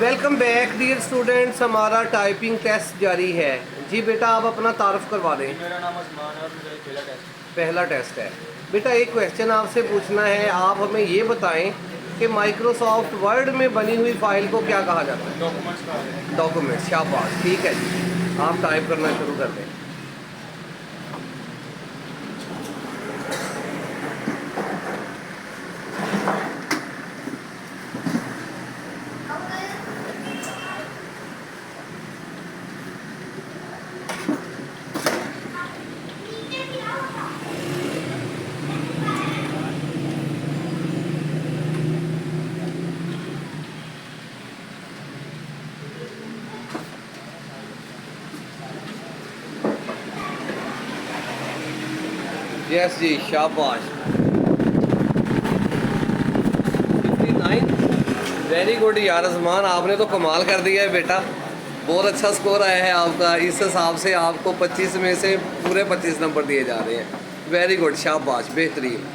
Welcome back dear students, हमारा typing test जारी है। जी बेटा, आप अपना तारुफ करवा दें। मेरा नाम उस्मान है और मेरा ये पहला टेस्ट है। बेटा एक क्वेश्चन आपसे पूछना है, आप हमें ये बताएं कि माइक्रोसॉफ्ट वर्ड में बनी हुई फाइल को क्या कहा जाता है? डॉक्यूमेंट्स का है। डॉक्यूमेंट्स। शाबाश, ठीक है जी, आप टाइप करना शुरू कर दें। यस जी, शाबाश। 59। वेरी गुड यार उस्मान, आपने तो कमाल कर दिया है बेटा। बहुत अच्छा स्कोर आया है आपका। इस हिसाब से आपको 25 में से पूरे 25 नंबर दिए जा रहे हैं। वेरी गुड, शाबाश, बेहतरीन।